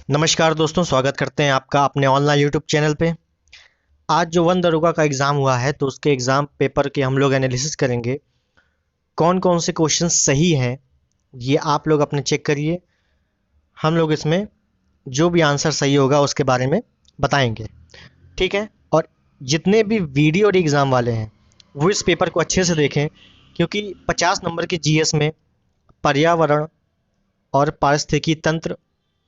नमस्कार दोस्तों, स्वागत करते हैं आपका अपने ऑनलाइन यूट्यूब चैनल पे। आज जो वन दरोगा का एग्ज़ाम हुआ है तो उसके एग्ज़ाम पेपर के हम लोग एनालिसिस करेंगे। कौन कौन से क्वेश्चन सही हैं ये आप लोग अपने चेक करिए। हम लोग इसमें जो भी आंसर सही होगा उसके बारे में बताएंगे, ठीक है। और जितने भी वीडियो और एग्ज़ाम वाले हैं वो इस पेपर को अच्छे से देखें, क्योंकि 50 नंबर के जीएस में पर्यावरण और पारिस्थितिकी तंत्र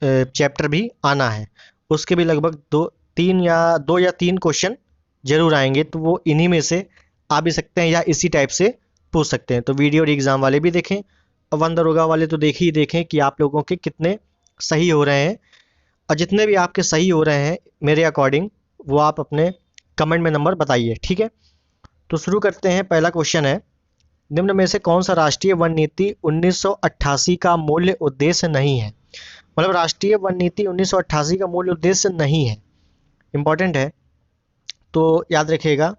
चैप्टर भी आना है। उसके भी लगभग दो या तीन क्वेश्चन जरूर आएंगे, तो वो इन्हीं में से आ भी सकते हैं या इसी टाइप से पूछ सकते हैं। तो वीडियो और एग्ज़ाम वाले भी देखें और वन दरोगा वाले तो देख ही देखें कि आप लोगों के कितने सही हो रहे हैं। और जितने भी आपके सही हो रहे हैं मेरे अकॉर्डिंग, वो आप अपने कमेंट में नंबर बताइए, ठीक है। तो शुरू करते हैं। पहला क्वेश्चन है, निम्न में से कौन सा राष्ट्रीय वन नीति 1988 का मूल्य उद्देश्य नहीं है। मतलब राष्ट्रीय वन नीति 1988 का मूल उद्देश्य नहीं है, इंपॉर्टेंट है। तो याद रखिएगा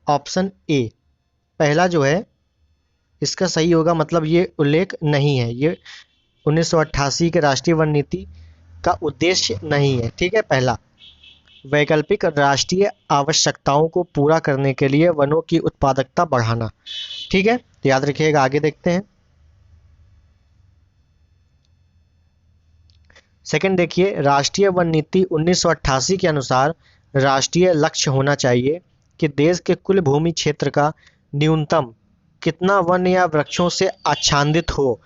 ऑप्शन ए पहला जो है इसका सही होगा। मतलब ये उल्लेख नहीं है, ये 1988 के राष्ट्रीय वन नीति का उद्देश्य नहीं है, ठीक है। पहला, वैकल्पिक राष्ट्रीय आवश्यकताओं को पूरा करने के लिए वनों की उत्पादकता बढ़ाना, ठीक है। तो याद रखिएगा, आगे देखते हैं। सेकंड देखिए, राष्ट्रीय वन नीति 1988 के अनुसार राष्ट्रीय लक्ष्य होना चाहिए कि देश के कुल भूमि क्षेत्र का न्यूनतम कितना वन या वृक्षों से आच्छादित हो।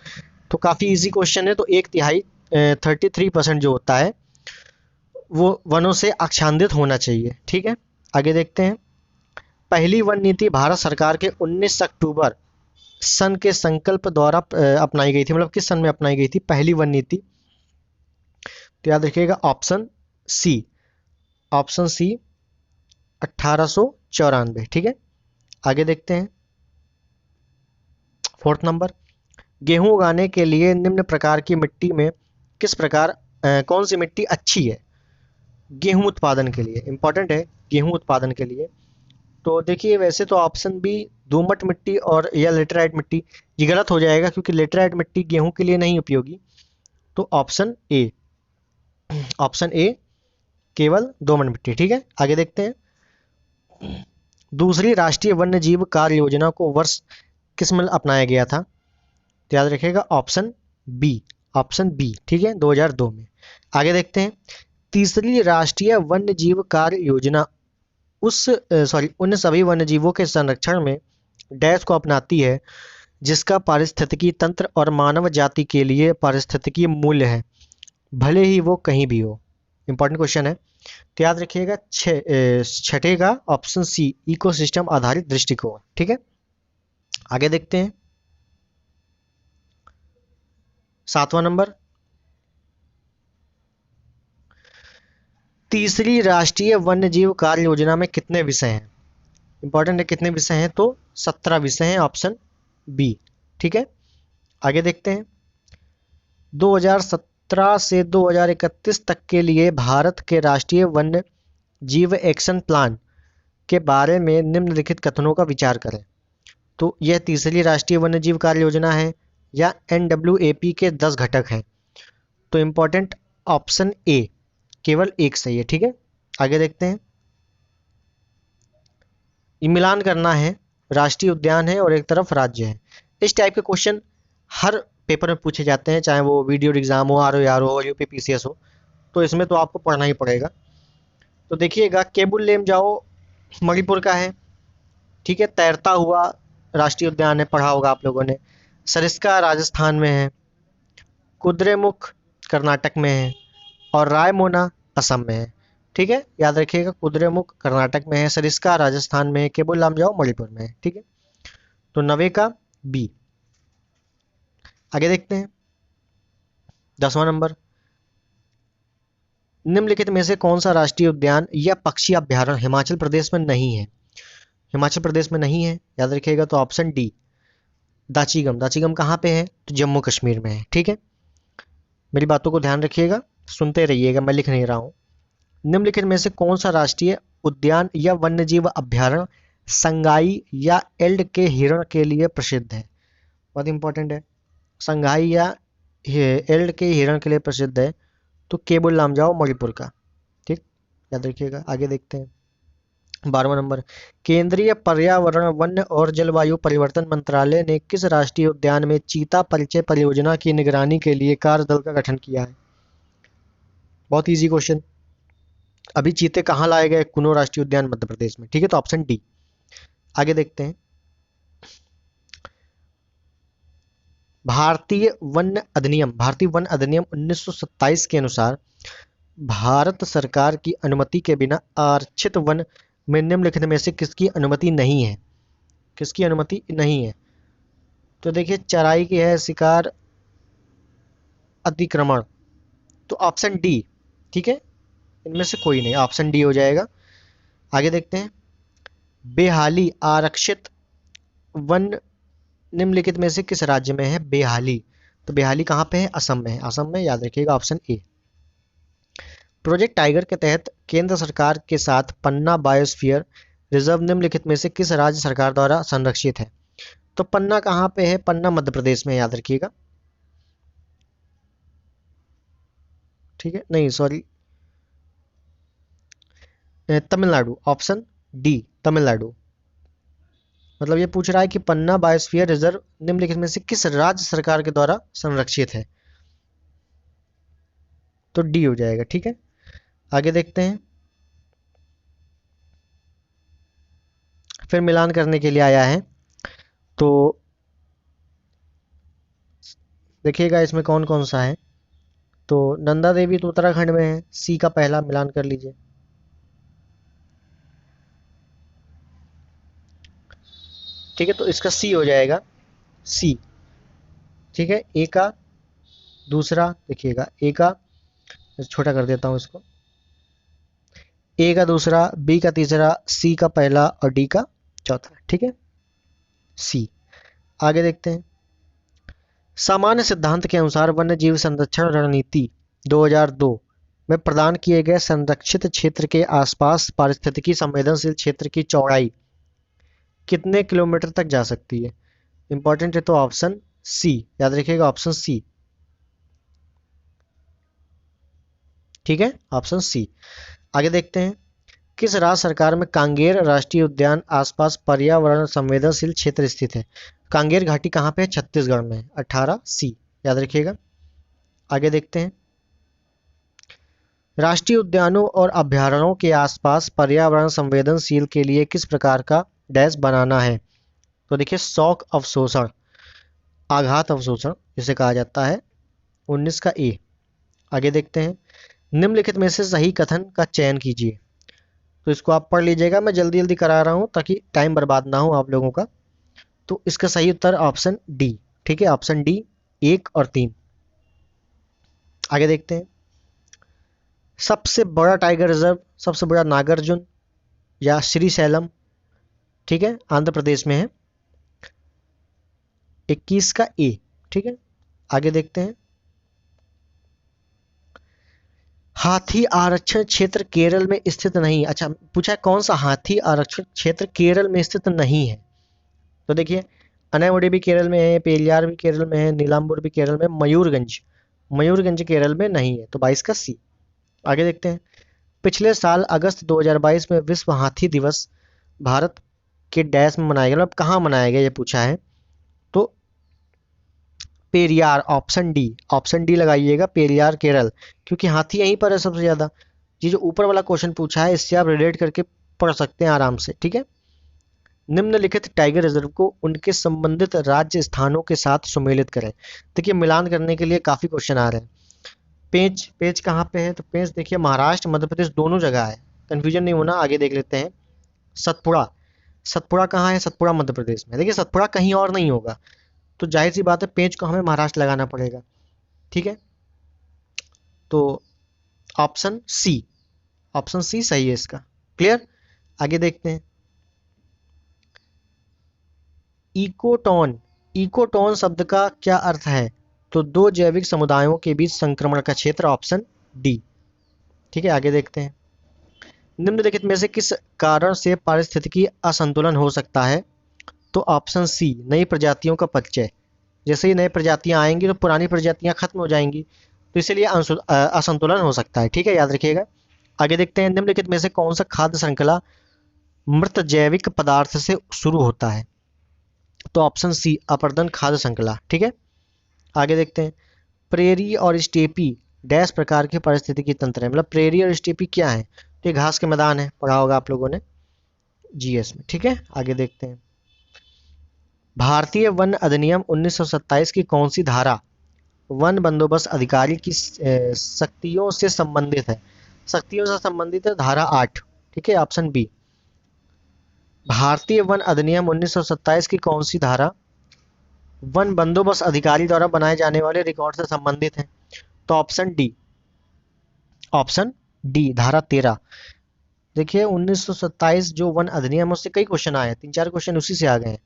तो काफ़ी इजी क्वेश्चन है। तो 1/3 33% जो होता है वो वनों से आच्छादित होना चाहिए, ठीक है। आगे देखते हैं। पहली वन नीति भारत सरकार के 19 अक्टूबर सन के संकल्प द्वारा अपनाई गई थी। मतलब किस सन में अपनाई गई थी पहली वन नीति? तो याद रखिएगा ऑप्शन सी, ऑप्शन सी 1894, ठीक है। आगे देखते हैं। फोर्थ नंबर, गेहूं उगाने के लिए निम्न प्रकार की मिट्टी में किस प्रकार कौन सी मिट्टी अच्छी है गेहूं उत्पादन के लिए? इंपॉर्टेंट है गेहूं उत्पादन के लिए। तो देखिए, वैसे तो ऑप्शन बी दोमट मिट्टी और या लेटराइट मिट्टी, ये गलत हो जाएगा क्योंकि लेटराइट मिट्टी गेहूं के लिए नहीं उपयोगी। तो ऑप्शन ए, ऑप्शन ए केवल दोमट मिट्टी, ठीक है। आगे देखते हैं। दूसरी राष्ट्रीय वन्य जीव कार्य योजना को वर्ष किस में अपनाया गया था? तो याद रखिएगा ऑप्शन बी, ऑप्शन बी, ठीक है, 2002 में। आगे देखते हैं। तीसरी राष्ट्रीय वन्य जीव कार्य योजना उन सभी वन्य जीवों के संरक्षण में डैश को अपनाती है जिसका पारिस्थितिकी तंत्र और मानव जाति के लिए पारिस्थितिकी मूल्य है, भले ही वो कहीं भी हो। इंपॉर्टेंट क्वेश्चन है। तो याद रखिएगा छठे का ऑप्शन सी, इकोसिस्टम आधारित दृष्टिकोण, ठीक है। आगे देखते हैं। 7वां नंबर, तीसरी राष्ट्रीय वन्य जीव कार्य योजना में कितने विषय हैं? इंपॉर्टेंट है, कितने विषय हैं? तो 17 विषय हैं, ऑप्शन बी, ठीक है। आगे देखते हैं। 2017 से 2031 तक के लिए भारत के राष्ट्रीय वन्य जीव एक्शन प्लान के बारे में निम्नलिखित कथनों का विचार करें। तो यह तीसरी राष्ट्रीय वन्य जीव कार्य योजना है या NWAP के 10 घटक हैं? तो इंपॉर्टेंट ऑप्शन ए, केवल एक सही है, ठीक है। आगे देखते हैं। ये मिलान करना है, राष्ट्रीय उद्यान है और एक तरफ राज्य है। इस टाइप के क्वेश्चन हर पेपर में पूछे जाते हैं, चाहे वो वीडियो एग्जाम हो, ROR हो, UPPCS हो। तो इसमें तो आपको पढ़ना ही पड़ेगा। तो देखिएगा, केबुल लेमजाओ मणिपुर का है, ठीक है। तैरता हुआ राष्ट्रीय उद्यान है, पढ़ा होगा आप लोगों ने। सरिस्का राजस्थान में है, कुद्रेमुख कर्नाटक में है और रायमोना असम में है, ठीक है। याद रखिएगा, कुद्रेमुख कर्नाटक में है, सरिस्का राजस्थान में है, केबुल लामजाओ मणिपुर में है, ठीक है। तो 90 का बी। आगे देखते हैं। 10वां नंबर, निम्नलिखित में से कौन सा राष्ट्रीय उद्यान या पक्षी अभ्यारण्य हिमाचल प्रदेश में नहीं है? हिमाचल प्रदेश में नहीं है, याद रखिएगा। तो ऑप्शन डी, दाचीगम। दाचीगम कहाँ पे है? तो जम्मू कश्मीर में है, ठीक है। मेरी बातों को ध्यान रखिएगा, सुनते रहिएगा, मैं लिख नहीं रहा हूँ। निम्नलिखित में से कौन सा राष्ट्रीय उद्यान या वन्यजीव अभ्यारण्य संगाई या एल्ड के हिरण के लिए प्रसिद्ध है? बहुत इंपॉर्टेंट है। संगाई या एल्ड के हिरण के लिए प्रसिद्ध है। तो केबुल लामजाओ मणिपुर का। ठीक, याद रखिएगा। आगे देखते हैं 12वां नंबर। केंद्रीय पर्यावरण वन और जलवायु परिवर्तन मंत्रालय ने किस राष्ट्रीय उद्यान में चीता परिचय परियोजना की निगरानी के लिए कार्यदल का गठन किया है? बहुत इजी क्वेश्चन। अभी चीते कहाँ लाए गए? कुनो राष्ट्रीय उद्यान मध्य प्रदेश में। ठीक है, तो ऑप्शन डी। आगे देखते हैं भारतीय वन अधिनियम 1927 के अनुसार भारत सरकार की अनुमति के बिना आरक्षित वन में निम्नलिखित में से किसकी अनुमति नहीं है? किसकी अनुमति नहीं है? तो देखिए, चराई की है, शिकार, अतिक्रमण। तो ऑप्शन डी। ठीक है, इनमें से कोई नहीं, ऑप्शन डी हो जाएगा। आगे देखते हैं बेहाली आरक्षित वन निम्नलिखित में से किस राज्य में है? बेहाली। तो बेहाली कहाँ पे है? असम में है। असम में, याद रखिएगा, ऑप्शन ए। प्रोजेक्ट टाइगर के तहत केंद्र सरकार के साथ पन्ना बायोस्फीयर रिजर्व निम्नलिखित में से किस राज्य सरकार द्वारा संरक्षित है? तो पन्ना कहाँ पे है? पन्ना मध्य प्रदेश में, याद रखिएगा। ठीक है, नहीं sorry, Tamil Nadu, option D Tamil Nadu. मतलब ये पूछ रहा है कि पन्ना बायोस्फीयर रिजर्व निम्नलिखित में से किस राज्य सरकार के द्वारा संरक्षित है? तो डी हो जाएगा। ठीक है, आगे देखते हैं। फिर मिलान करने के लिए आया है, तो देखिएगा इसमें कौन कौन सा है। तो नंदा देवी तो उत्तराखंड में है, सी का पहला मिलान कर लीजिए। ठीक है, तो इसका सी हो जाएगा, सी। ठीक है, ए का दूसरा, देखिएगा ए का, छोटा कर देता हूं इसको, ए का दूसरा, बी का तीसरा, सी का पहला और डी का चौथा। ठीक है, सी। आगे देखते हैं सामान्य सिद्धांत के अनुसार वन्य जीव संरक्षण रणनीति 2002 में प्रदान किए गए संरक्षित क्षेत्र के आसपास पारिस्थितिकी संवेदनशील क्षेत्र की चौड़ाई कितने किलोमीटर तक जा सकती है? इंपॉर्टेंट है, तो ऑप्शन सी, याद रखिएगा, ऑप्शन सी। ठीक है, ऑप्शन सी। आगे देखते हैं किस राज्य सरकार में कांगेर राष्ट्रीय उद्यान आसपास पर्यावरण संवेदनशील क्षेत्र स्थित है? कांगेर घाटी कहाँ पे है? छत्तीसगढ़ में है। 18 सी, याद रखिएगा। आगे देखते हैं राष्ट्रीय उद्यानों और अभयारण्यों के आसपास पर्यावरण संवेदनशील के लिए किस प्रकार का डैश बनाना है? तो देखिए, शॉक अवशोषण, आघात अवशोषण जिसे कहा जाता है, 19 का ए। आगे देखते हैं निम्नलिखित में से सही कथन का चयन कीजिए। तो इसको आप पढ़ लीजिएगा, मैं जल्दी जल्दी करा रहा हूं ताकि टाइम बर्बाद ना हो आप लोगों का। तो इसका सही उत्तर ऑप्शन डी। ठीक है, ऑप्शन डी 1 और 3। आगे देखते हैं सबसे बड़ा टाइगर रिजर्व, सबसे बड़ा नागार्जुन या श्रीशैलम, ठीक है, आंध्र प्रदेश में है, 21 का ए। ठीक है, आगे देखते हैं हाथी आरक्षण क्षेत्र केरल में स्थित नहीं। अच्छा, पूछा है कौन सा हाथी आरक्षण क्षेत्र केरल में स्थित नहीं है? तो देखिए, अनैमुडी भी केरल में है, पेरियार भी केरल में है, नीलांबूर भी केरल में, मयूरगंज केरल में नहीं है। तो 22 का सी। आगे देखते हैं पिछले साल अगस्त 2022 में विश्व हाथी दिवस भारत के डैश में मनाया गया, मतलब कहाँ मनाया गया ये पूछा है। तो पेरियार, ऑप्शन डी लगाइएगा, पेरियार केरल, क्योंकि हाथी यहीं पर है सबसे ज्यादा। ये जो ऊपर वाला क्वेश्चन पूछा है इससे आप रिलेट करके पढ़ सकते हैं आराम से। ठीक है, निम्नलिखित टाइगर रिजर्व को उनके संबंधित राज्य स्थानों के साथ सुमेलित करें। देखिए, मिलान करने के लिए काफी क्वेश्चन आ रहे हैं। पेंच कहाँ पे है? तो पेंच देखिए महाराष्ट्र मध्य प्रदेश दोनों जगह है, कंफ्यूजन नहीं होना। आगे देख लेते हैं सतपुड़ा कहाँ है? सतपुड़ा मध्य प्रदेश में। देखिए, सतपुड़ा कहीं और नहीं होगा, तो जाहिर सी बात है पेंच को हमें महाराष्ट्र लगाना पड़ेगा। ठीक है, तो ऑप्शन सी सही है इसका। क्लियर? आगे देखते हैं इकोटोन शब्द का क्या अर्थ है? तो दो जैविक समुदायों के बीच संक्रमण का क्षेत्र, ऑप्शन डी। ठीक है, आगे देखते हैं निम्नलिखित में से किस कारण से पारिस्थितिकी असंतुलन हो सकता है? तो ऑप्शन सी, नई प्रजातियों का परिचय। जैसे ही नई प्रजातियां आएंगी तो पुरानी प्रजातियां खत्म हो जाएंगी, तो इसलिए असंतुलन हो सकता है। ठीक है, याद रखिएगा। आगे देखते हैं, निम्नलिखित में से कौन सा खाद्य श्रृंखला मृत जैविक पदार्थ से शुरू होता है? तो ऑप्शन सी अपर्दन खाद्य श्रृंखला। ठीक है, आगे देखते हैं, प्रेरी और स्टेपी डैश प्रकार के पारिस्थितिकी तंत्र है। मतलब प्रेरी और स्टेपी क्या है? तो ये घास के मैदान है, पढ़ा होगा आप लोगों ने जीएस में। ठीक है, आगे देखते हैं, भारतीय वन अधिनियम 1927 की कौन सी धारा वन बंदोबस्त अधिकारी की शक्तियों से संबंधित है? शक्तियों से संबंधित है धारा 8। ठीक है, ऑप्शन बी। भारतीय वन अधिनियम 1927 की कौन सी धारा वन बंदोबस्त अधिकारी द्वारा बनाए जाने वाले रिकॉर्ड से संबंधित है? तो ऑप्शन डी, ऑप्शन डी धारा 13। देखिए 1927 जो वन अधिनियम है उससे कई क्वेश्चन आए हैं, 3-4 क्वेश्चन उसी से आ गए हैं।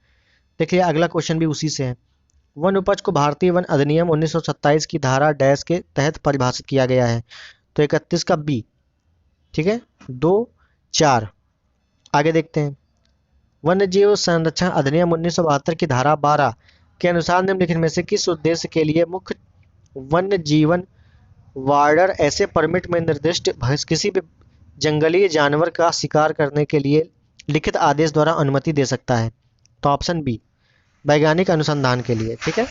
देखिए अगला क्वेश्चन भी उसी से है। वन उपज को भारतीय वन अधिनियम 1927 की धारा डैश के तहत परिभाषित किया गया है। तो 31 का बी। ठीक है, 2, 4। आगे देखते हैं, वन्य जीव संरक्षण अधिनियम 1972 की धारा 12 के अनुसार निम्नलिखित में से किस उद्देश्य के लिए मुख्य वन्य जीवन वार्डर ऐसे परमिट में निर्दिष्ट किसी भी जंगली जानवर का शिकार करने के लिए लिखित आदेश द्वारा अनुमति दे सकता है? तो ऑप्शन बी, वैज्ञानिक अनुसंधान के लिए। ठीक है,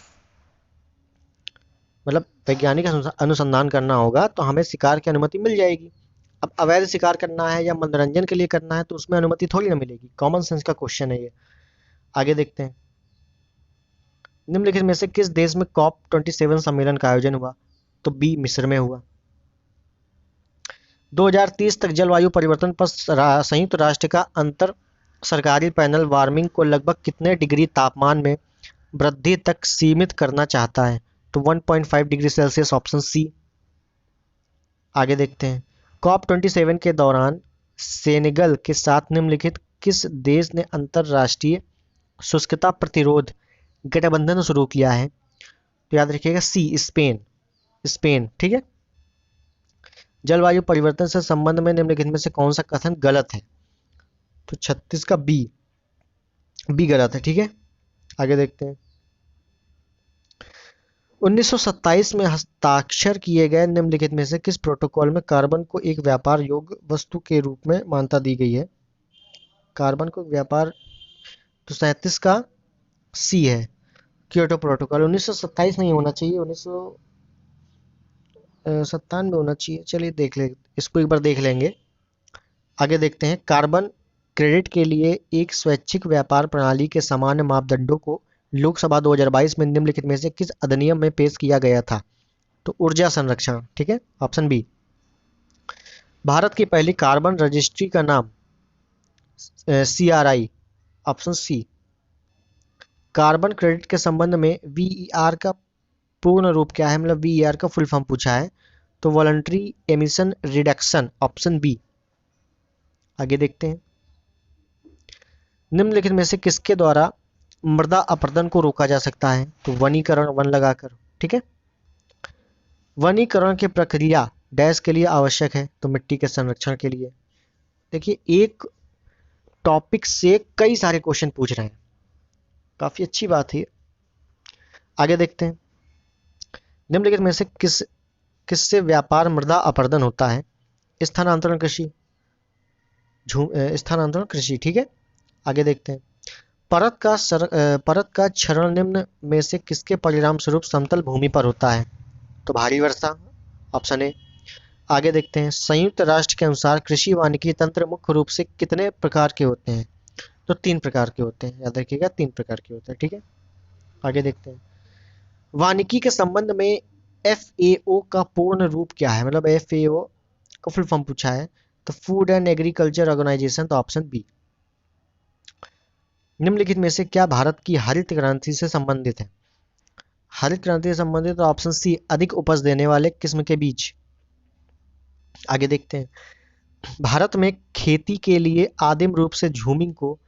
मतलब वैज्ञानिक अनुसंधान करना होगा तो हमें शिकार की अनुमति मिल जाएगी। अब अवैध शिकार करना है या मनोरंजन के लिए करना है तो उसमें अनुमति थोड़ी ना मिलेगी। कॉमन सेंस का क्वेश्चन है ये। आगे देखते हैं, निम्नलिखित में से किस देश में COP27 सम्मेलन का आयोजन हुआ? तो बी, मिस्र में हुआ। 2030 तक जलवायु परिवर्तन पर संयुक्त राष्ट्र का अंतर सरकारी पैनल वार्मिंग को लगभग कितने डिग्री तापमान में वृद्धि तक सीमित करना चाहता है? तो 1.5 डिग्री सेल्सियस, ऑप्शन सी। आगे देखते हैं, COP27 के दौरान सेनेगल के साथ निम्नलिखित किस देश ने अंतरराष्ट्रीय शुष्कता प्रतिरोध गठबंधन शुरू किया है? तो याद रखिएगा सी, स्पेन। स्पेन। ठीक है, जलवायु परिवर्तन से संबंध में निम्नलिखित में से कौन सा कथन गलत है? तो 36 का बी, बी गलत है। ठीक है, आगे देखते हैं, 1927 में हस्ताक्षर किए गए निम्नलिखित में से किस प्रोटोकॉल में कार्बन को एक व्यापार योग्य वस्तु के रूप में मान्यता दी गई है? कार्बन को व्यापार, तो 37 का सी है, क्योटो प्रोटोकॉल। 1927 नहीं होना चाहिए, 1997 होना चाहिए। चलिए देख ले, इसको एक बार देख लेंगे। आगे देखते हैं, कार्बन क्रेडिट के लिए एक स्वैच्छिक व्यापार प्रणाली के सामान्य मापदंडों को लोकसभा 2022 में निम्नलिखित में से किस अधिनियम में पेश किया गया था? तो ऊर्जा संरक्षण। ठीक है, ऑप्शन बी। भारत की पहली कार्बन रजिस्ट्री का नाम CRI, option C. Carbon credit के संबंध में VER का पूर्ण रूप क्या है? मतलब VER का फुल फॉर्म पूछा है, तो voluntary emission reduction, option B. आगे देखते हैं, निम्नलिखित में से किसके द्वारा मृदा अपरदन को रोका जा सकता है? तो वनीकरण, वन लगाकर। ठीक है, वनीकरण की प्रक्रिया डैश के लिए आवश्यक है? तो मिट्टी के संरक्षण के लिए। देखिए एक टॉपिक से कई सारे क्वेश्चन पूछ रहे हैं, काफी अच्छी बात है। आगे देखते हैं, निम्नलिखित में से किससे व्यापार मृदा अपरदन होता है? स्थानांतरण कृषि, स्थानांतरण कृषि। ठीक है, आगे देखते हैं, परत का क्षरण निम्न में से किसके परिणाम स्वरूप समतल भूमि पर होता है? तो भारी वर्षा, ऑप्शन ए। आगे देखते हैं, संयुक्त राष्ट्र के अनुसार कृषि वानिकी तंत्र मुख्य रूप से कितने प्रकार के होते हैं? तो 3 प्रकार के होते हैं, याद रखिएगा 3 प्रकार के होते हैं। ठीक है, आगे देखते हैं, वानिकी के संबंध में FAO का पूर्ण रूप क्या है? मतलब FAO का फुल फॉर्म पूछा है, तो फूड एंड एग्रीकल्चर ऑर्गेनाइजेशन, तो ऑप्शन बी। निम्नलिखित में से क्या भारत की हरित क्रांति से संबंधित है? हरित क्रांति से संबंधित, तो ऑप्शन सी, अधिक उपज देने वाले किस्म के बीज। आगे देखते हैं, भारत में खेती के लिए आदिम रूप से झूमिंग को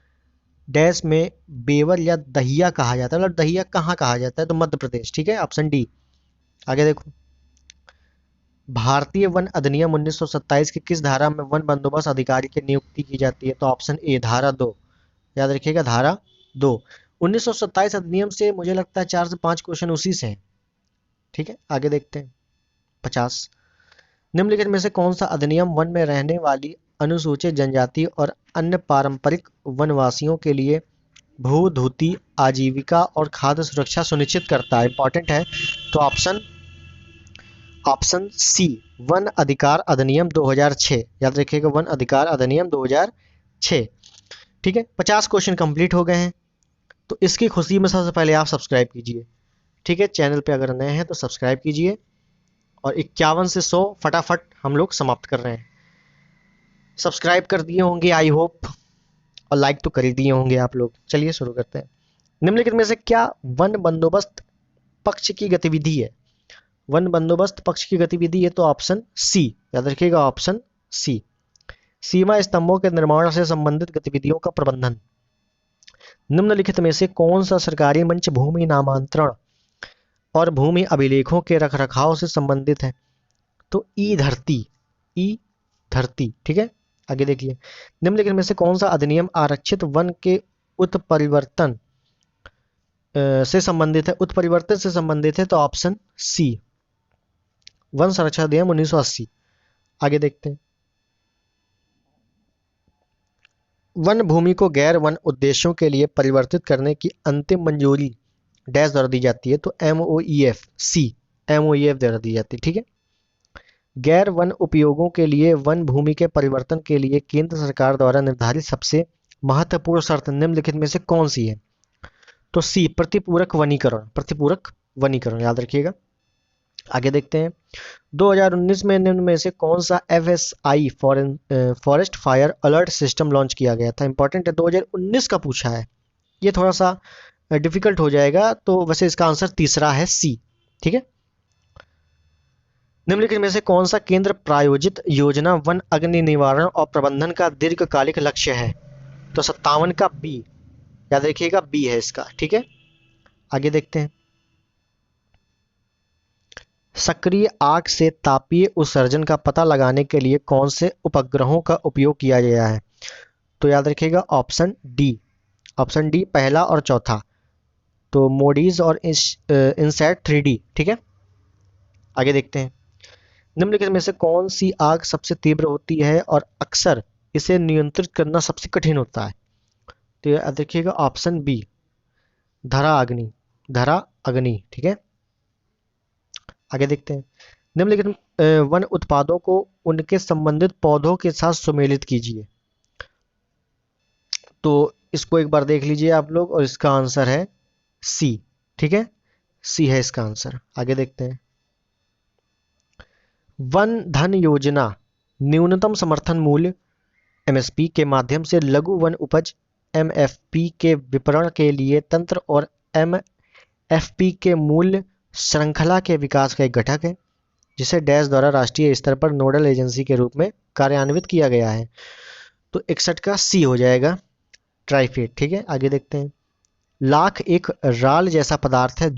डैश में बेवर या दहिया कहा जाता है। मतलब दहिया कहाँ कहा जाता है? तो मध्य प्रदेश। ठीक है, ऑप्शन डी। आगे देखो, भारतीय वन अधिनियम 1927 की किस धारा में वन बंदोबस्त अधिकारी की नियुक्ति की जाती है? तो ऑप्शन ए, धारा 2। याद रखिएगा धारा 2। 1927 अधिनियम से मुझे लगता है 4 से 5 क्वेश्चन उसी से हैं। ठीक है, आगे देखते हैं, 50। निम्नलिखित में से कौन सा अधिनियम वन में रहने वाली अनुसूचित जनजाति और अन्य पारंपरिक वनवासियों के लिए भू धूती आजीविका और खाद्य सुरक्षा सुनिश्चित करता है? इंपॉर्टेंट है। तो ऑप्शन ऑप्शन सी, वन अधिकार अधिनियम 2006। याद रखिएगा, वन अधिकार अधिनियम 2006। ठीक है, 50 क्वेश्चन कंप्लीट हो गए हैं। तो इसकी खुशी में सबसे पहले आप सब्सक्राइब कीजिए। ठीक है, चैनल पे अगर नए हैं तो सब्सक्राइब कीजिए। और 51 से 100 फटाफट हम लोग समाप्त कर रहे हैं। सब्सक्राइब कर दिए होंगे आई होप, और लाइक तो कर ही दिए होंगे आप लोग। चलिए शुरू करते हैं। निम्नलिखित में से क्या वन बंदोबस्त पक्ष की गतिविधि है? वन बंदोबस्त पक्ष की गतिविधि है तो ऑप्शन सी, याद रखिएगा, ऑप्शन सी, सीमा स्तंभों के निर्माण से संबंधित गतिविधियों का प्रबंधन। निम्नलिखित में से कौन सा सरकारी मंच भूमि नामांतरण और भूमि अभिलेखों के रखरखाव से संबंधित है? तो ई धरती, ई धरती। ठीक है, आगे देखिए। निम्नलिखित में से कौन सा अधिनियम आरक्षित वन के उत्परिवर्तन से संबंधित है? उत्परिवर्तन से संबंधित है तो ऑप्शन सी, वन संरक्षण अधिनियम 1980। आगे देखते हैं। वन भूमि को गैर वन उद्देश्यों के लिए परिवर्तित करने की अंतिम मंजूरी डैश द्वारा दी जाती है? तो MOEF, सी, MOEF द्वारा दी जाती है। ठीक है, गैर वन उपयोगों के लिए वन भूमि के परिवर्तन के लिए केंद्र सरकार द्वारा निर्धारित सबसे महत्वपूर्ण शर्त निम्नलिखित में से कौन सी है? तो सी, प्रतिपूरक वनीकरण, प्रतिपूरक वनीकरण, याद रखिएगा। आगे देखते हैं। 2019 में निम्न में से कौन सा FSI forest fire alert system launch किया गया था? इंपॉर्टेंट है, 2019 का पूछा है, ये थोड़ा सा डिफिकल्ट हो जाएगा। तो वैसे इसका आंसर तीसरा है, सी। ठीक है, निम्नलिखित में से कौन सा केंद्र प्रायोजित योजना वन अग्नि निवारण और प्रबंधन का दीर्घकालिक लक्ष्य है? तो 57 का बी, याद रखिएगा, बी है इसका। ठीक है, आगे देखते हैं। सक्रिय आग से तापीय उत्सर्जन का पता लगाने के लिए कौन से उपग्रहों का उपयोग किया गया है? तो याद रखिएगा, ऑप्शन डी, ऑप्शन डी पहला और चौथा, तो मोडीज और इनसैट 3D। ठीक है, आगे देखते हैं। निम्नलिखित में से कौन सी आग सबसे तीव्र होती है और अक्सर इसे नियंत्रित करना सबसे कठिन होता है? तो याद रखिएगा, ऑप्शन बी, धरा अग्नि, धरा अग्नि। ठीक है, आगे देखते हैं। निम्नलिखित वन उत्पादों को उनके संबंधित पौधों के साथ सुमेलित कीजिए। तो इसको एक बार देख लीजिए आप लोग, और इसका आंसर है सी। ठीक है, सी है इसका आंसर। आगे देखते हैं। वन धन योजना न्यूनतम समर्थन मूल्य MSP के माध्यम से लघु वन उपज MFP के विपणन के लिए तंत्र और MFP के मूल्य श्रृंखला के विकास का एक घटक है, जिसे डैश द्वारा राष्ट्रीय स्तर पर नोडल एजेंसी के रूप में कार्यान्वित किया गया है। तो 61 का सी हो जाएगा, ट्राइफेड। ठीक है, आगे देखते हैं। लाख एक राल जैसा पदार्थ है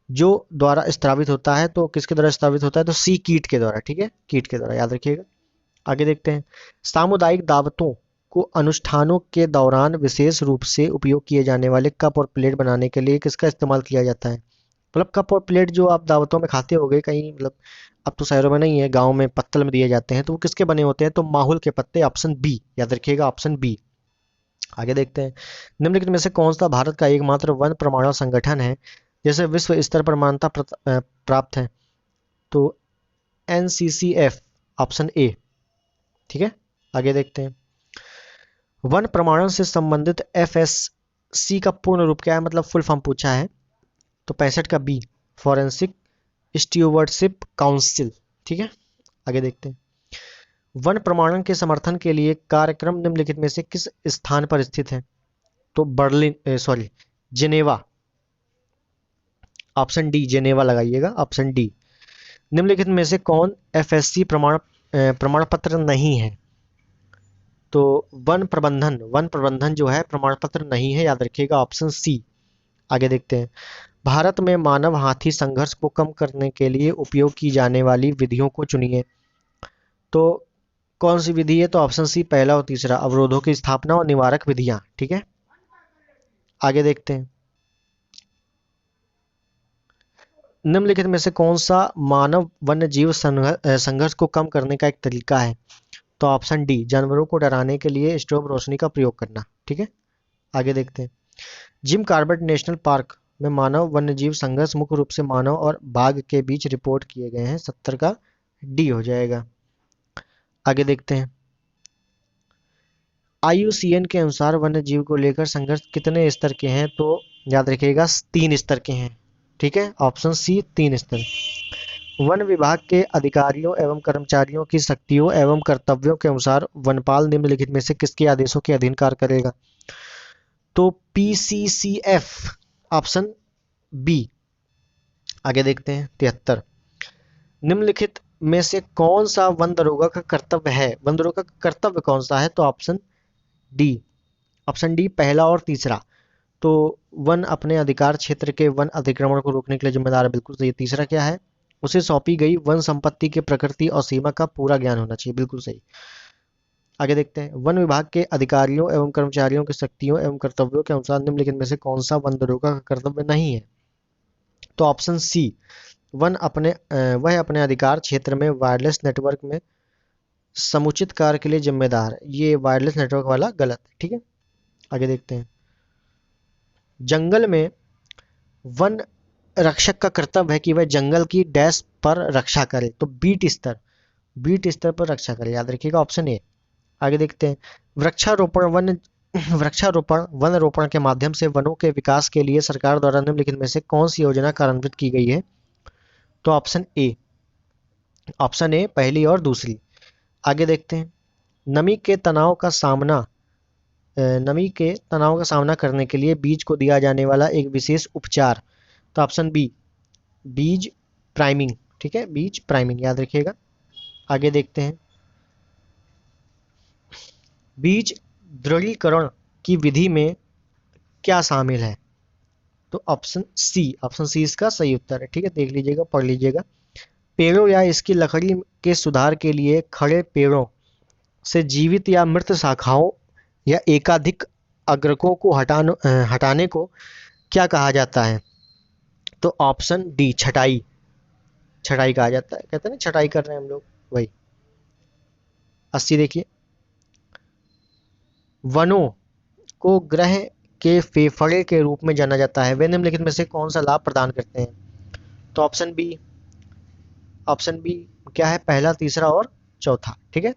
जो द्वारा स्त्रावित होता है। तो किसके द्वारा स्त्रावित होता है? तो सी, कीट के द्वारा। ठीक है, कीट के द्वारा, याद रखिएगा। आगे देखते हैं। सामुदायिक दावतों को अनुष्ठानों के दौरान विशेष रूप से उपयोग किए जाने वाले कप और प्लेट बनाने के लिए किसका इस्तेमाल किया जाता है? मतलब कप और प्लेट जो आप दावतों में खाते होगे कहीं, मतलब अब तो शहरों में नहीं है, गांव में पत्तल में दिए जाते हैं, तो वो किसके बने होते हैं? तो माहुल के पत्ते, ऑप्शन बी, याद रखिएगा, ऑप्शन बी। आगे देखते हैं। निम्नलिखित में से कौन सा भारत का एकमात्र वन प्रमाणन संगठन है जैसे विश्व स्तर पर मान्यता प्राप्त है? तो NCCF, ऑप्शन ए। ठीक है, आगे देखते हैं। वन प्रमाणन से संबंधित FSC का पूर्ण रूप क्या है, मतलब फुल फॉर्म पूछा है। तो 65 का बी, फॉरेंसिक स्टीवर्डशिप काउंसिल। ठीक है, आगे देखते हैं। वन प्रमाणन के समर्थन के लिए कार्यक्रम निम्नलिखित में से किस स्थान पर स्थित है? तो जिनेवा, ऑप्शन डी, जिनेवा लगाइएगा, ऑप्शन डी। निम्नलिखित में से कौन FSC प्रमाण पत्र नहीं है? तो वन प्रबंधन जो है प्रमाण पत्र नहीं है, याद रखिएगा, ऑप्शन सी। आगे देखते हैं। भारत में मानव हाथी संघर्ष को कम करने के लिए उपयोग की जाने वाली विधियों को चुनिए। तो कौन सी विधि है? तो ऑप्शन सी, पहला और तीसरा, अवरोधों की स्थापना और निवारक विधियां। ठीक है, आगे देखते हैं। निम्नलिखित में से कौन सा मानव वन्य जीव संघर्ष को कम करने का एक तरीका है? तो ऑप्शन डी, जानवरों को डराने के लिए स्ट्रोब रोशनी का प्रयोग करना। ठीक है, आगे देखते हैं। जिम कॉर्बेट नेशनल पार्क में मानव वन्यजीव संघर्ष मुख्य रूप से मानव और बाघ के बीच रिपोर्ट किए गए हैं। 70 का डी हो जाएगा। आगे देखते हैं। IUCN के अनुसार वन्यजीव को लेकर संघर्ष कितने स्तर के हैं? तो याद रखिएगा 3 स्तर के हैं। ठीक है, ऑप्शन सी 3 स्तर। वन विभाग के अधिकारियों एवं कर्मचारियों की शक्तियों एवं कर्तव्यों के अनुसार वनपाल निम्नलिखित में से किसके आदेशों के अधीन कार्य करेगा? तो PCCF, ऑप्शन बी। आगे देखते हैं 73। निम्नलिखित में से कौन सा वन दरोगा का कर्तव्य है? वन दरोगा का कर्तव्य कौन सा है? तो ऑप्शन डी पहला और तीसरा। तो वन अपने अधिकार क्षेत्र के वन अतिक्रमण को रोकने के लिए जिम्मेदार है, बिल्कुल सही। तीसरा क्या है? उसे सौंपी गई वन संपत्ति के प्रकृति और सीमा का पूरा ज्ञान होना चाहिए, बिल्कुल सही। आगे देखते हैं। वन विभाग के अधिकारियों एवं कर्मचारियों की शक्तियों एवं कर्तव्यों के अनुसार निम्नलिखित में से कौन सा वन दरोगा का कर्तव्य नहीं है? तो ऑप्शन सी, वह अपने अधिकार क्षेत्र में वायरलेस नेटवर्क में समुचित कार्य के लिए जिम्मेदार है। ये वायरलेस नेटवर्क वाला गलत है। ठीक है, आगे देखते हैं। जंगल में वन रक्षक का कर्तव्य है कि वह जंगल की डैश पर रक्षा करे। तो बीट स्तर पर रक्षा करे, याद रखिएगा, ऑप्शन ए। आगे देखते हैं। वृक्षारोपण वन रोपण के माध्यम से वनों के विकास के लिए सरकार द्वारा निम्नलिखित में से कौन सी योजना कार्यान्वित की गई है? तो ऑप्शन ए पहली और दूसरी। आगे देखते हैं। नमी के तनाव का सामना करने के लिए बीज को दिया जाने वाला एक विशेष उपचार। तो ऑप्शन बी, बीज प्राइमिंग। ठीक है, बीज प्राइमिंग, याद रखिएगा। आगे देखते हैं। बीज दृढ़ीकरण की विधि में क्या शामिल है? तो ऑप्शन सी इसका सही उत्तर है। ठीक है, देख लीजिएगा, पढ़ लीजिएगा। पेड़ों या इसकी लकड़ी के सुधार के लिए खड़े पेड़ों से जीवित या मृत शाखाओं या एकाधिक अग्रकों को हटाने को क्या कहा जाता है? तो ऑप्शन डी, छटाई कहा जाता है। कहते हैं ना, छटाई कर रहे हैं हम लोग, वही। 80 देखिए। वनों को ग्रह के फेफड़े के रूप में जाना जाता है। वे निम्नलिखित में से कौन सा लाभ प्रदान करते हैं? तो ऑप्शन बी क्या है? पहला, तीसरा और चौथा। ठीक है,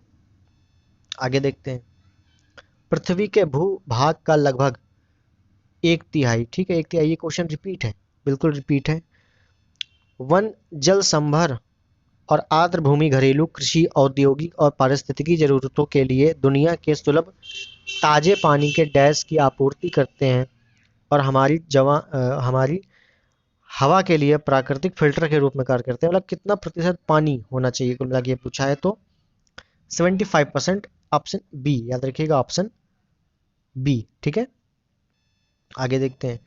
आगे देखते हैं। पृथ्वी के भूभाग का लगभग 1/3, ठीक है, 1/3। ये क्वेश्चन रिपीट है, बिल्कुल रिपीट है। वन जल संभर और आर्द्र भूमि घरेलू कृषि, औद्योगिक और पारिस्थितिकी जरूरतों के लिए दुनिया के सुलभ ताजे पानी के डैश की आपूर्ति करते हैं और हमारी हवा के लिए प्राकृतिक फिल्टर के रूप में कार्य करते हैं। मतलब कितना प्रतिशत पानी होना चाहिए कुल मिला के पूछा है, तो 75%। ऑप्शन बी, याद रखिएगा, ऑप्शन बी। ठीक है, आगे देखते हैं।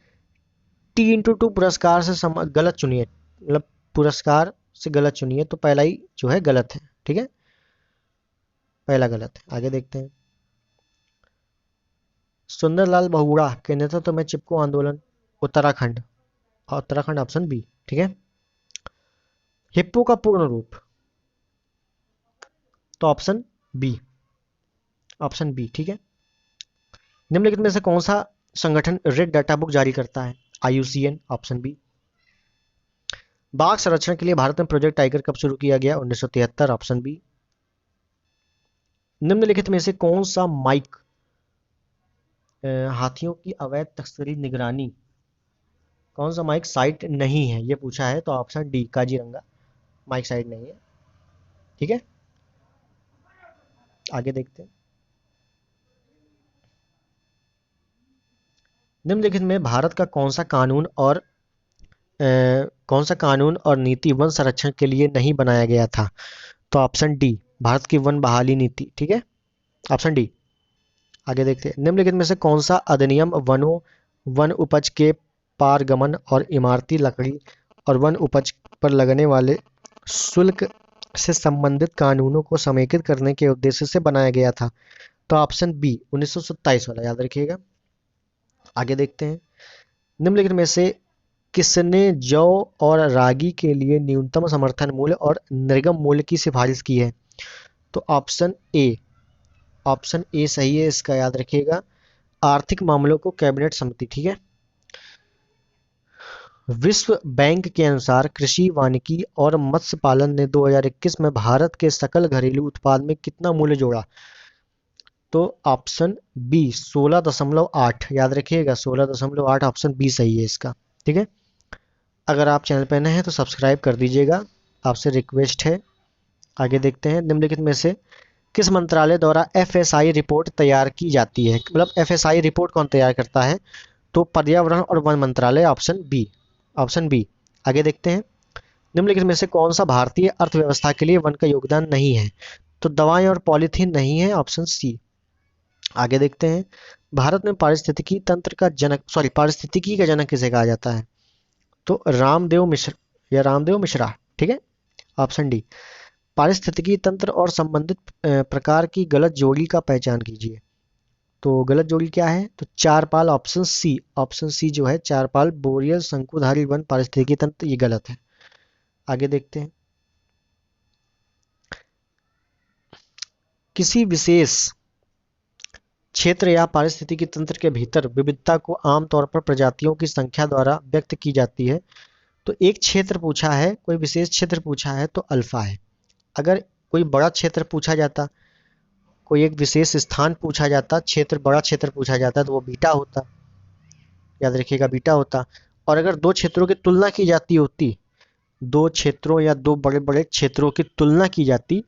T/2 पुरस्कार से गलत चुनिए, मतलब पुरस्कार से गलत चुनिए। तो पहला ही जो है गलत है। ठीक है, पहला गलत है। आगे देखते हैं। सुंदरलाल बहुगुणा के नेतृत्व में चिपको आंदोलन, उत्तराखंड ऑप्शन बी। ठीक है। हिप्पो का पूर्ण रूप, तो ऑप्शन बी। ठीक है। निम्नलिखित में से कौन सा संगठन रेड डाटा बुक जारी करता है? IUCN, option B. बाघ संरक्षण के लिए भारत में प्रोजेक्ट टाइगर कब शुरू किया गया? 1973, ऑप्शन बी। निम्नलिखित में से कौन सा माइक हाथियों की अवैध तस्करी निगरानी, कौन सा माइक साइट नहीं है, ये पूछा है। तो ऑप्शन डी, काजीरंगा माइक साइट नहीं है। ठीक है, आगे देखते हैं। निम्नलिखित में भारत का कौन सा कानून और नीति वन संरक्षण के लिए नहीं बनाया गया था? तो ऑप्शन डी, भारत की वन बहाली नीति। ठीक है, ऑप्शन डी। आगे देखते हैं। निम्नलिखित में से कौन सा अधिनियम वन उपज के पारगमन और इमारती लकड़ी और वन उपज पर लगने वाले शुल्क से संबंधित कानूनों को समेकित करने के उद्देश्य से बनाया गया था? तो ऑप्शन बी, 1927 वाला, याद रखिएगा। आगे देखते हैं। निम्नलिखित में से किसने जौ और रागी के लिए न्यूनतम समर्थन मूल्य और निर्गम मूल्य की सिफारिश की है? तो ऑप्शन ए सही है इसका, याद रखिएगा। आर्थिक मामलों को कैबिनेट समिति, ठीक है। विश्व बैंक के अनुसार कृषि, वानिकी और मत्स्य पालन ने 2021 में भारत के सकल घरेलू उत्पाद में कितना मूल्य जोड़ा? तो ऑप्शन बी 16.8, याद रखिएगा 16.8, ऑप्शन बी सही है इसका, ठीक है। अगर आप चैनल पर नए हैं तो सब्सक्राइब कर दीजिएगा, आपसे रिक्वेस्ट है। आगे देखते हैं, निम्नलिखित में से किस मंत्रालय द्वारा एफएसआई रिपोर्ट तैयार की जाती है? मतलब एफएसआई रिपोर्ट कौन तैयार करता है? तो पर्यावरण और वन मंत्रालय, ऑप्शन बी, ऑप्शन बी। आगे देखते हैं, निम्नलिखित में से कौन सा भारतीय अर्थव्यवस्था के लिए वन का योगदान नहीं है? तो दवाएं और पॉलीथीन नहीं है, ऑप्शन सी। आगे देखते हैं, भारत में पारिस्थितिकी तंत्र का जनक, पारिस्थितिकी का जनक किसे कहा जाता है? तो रामदेव मिश्र या रामदेव मिश्रा, ठीक है, ऑप्शन डी। पारिस्थितिकी तंत्र और संबंधित प्रकार की गलत जोड़ी का पहचान कीजिए। तो गलत जोड़ी क्या है? तो चारपाल, ऑप्शन सी, ऑप्शन सी जो है चारपाल बोरियल शंकुधारी वन पारिस्थितिकी तंत्र, ये गलत है। आगे देखते हैं, किसी विशेष क्षेत्र या पारिस्थितिकी तंत्र के भीतर विविधता को आमतौर पर प्रजातियों की संख्या द्वारा व्यक्त की जाती है। तो एक क्षेत्र पूछा है, कोई विशेष क्षेत्र पूछा है तो अल्फा है। अगर कोई बड़ा क्षेत्र पूछा जाता, कोई एक विशेष स्थान पूछा जाता, क्षेत्र, बड़ा क्षेत्र पूछा जाता, तो वो बीटा होता, याद रखिएगा बीटा होता। और अगर दो क्षेत्रों की तुलना की जाती होती, दो क्षेत्रों या दो बड़े बड़े क्षेत्रों की तुलना की जाती,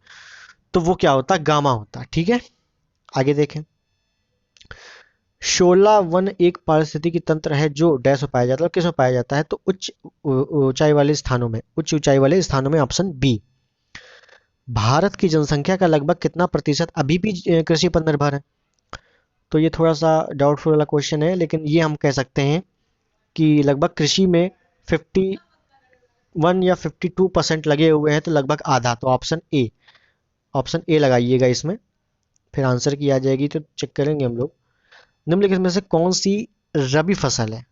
तो वो क्या होता? गामा होता, ठीक है। आगे देखें, शोला वन एक पारिस्थितिकी तंत्र है जो डैश में पाया जाता है, किस में पाया जाता है? तो उच्च ऊंचाई वाले स्थानों में, उच्च ऊंचाई वाले स्थानों में, ऑप्शन बी। भारत की जनसंख्या का लगभग कितना प्रतिशत अभी भी कृषि पर निर्भर है? तो ये थोड़ा सा डाउटफुल वाला क्वेश्चन है, लेकिन ये हम कह सकते हैं कि लगभग कृषि में 51 या 52% लगे हुए हैं, तो लगभग आधा। तो ऑप्शन ए, ऑप्शन ए लगाइएगा इसमें, फिर आंसर की आ जाएगी तो चेक करेंगे हम लोग। निम्नलिखित में से कौन सी रबी फसल है?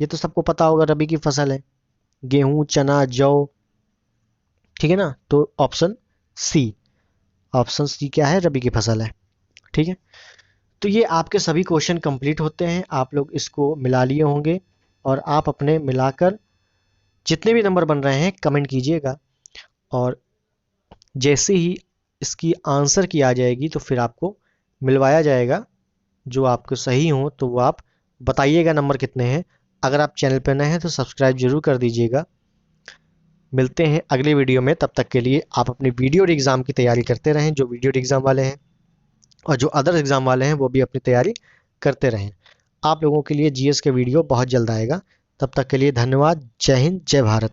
ये तो सबको पता होगा, रबी की फसल है गेहूं, चना, जौ, ठीक है ना। तो ऑप्शन सी, ऑप्शन सी क्या है? रबी की फसल है, ठीक है। तो ये आपके सभी क्वेश्चन कंप्लीट होते हैं, आप लोग इसको मिला लिए होंगे और आप अपने मिलाकर जितने भी नंबर बन रहे हैं कमेंट कीजिएगा, और जैसे ही इसकी आंसर की आ जाएगी तो फिर आपको मिलवाया जाएगा। जो आपको सही हो तो वो आप बताइएगा नंबर कितने हैं। अगर आप चैनल पर नए हैं तो सब्सक्राइब जरूर कर दीजिएगा। मिलते हैं अगले वीडियो में, तब तक के लिए आप अपनी वीडियो और एग्ज़ाम की तैयारी करते रहें, जो वीडियो और एग्ज़ाम वाले हैं, और जो अदर एग्ज़ाम वाले हैं वो भी अपनी तैयारी करते रहें। आप लोगों के लिए जीएस के वीडियो बहुत जल्द आएगा। तब तक के लिए धन्यवाद। जय हिंद, जय भारत।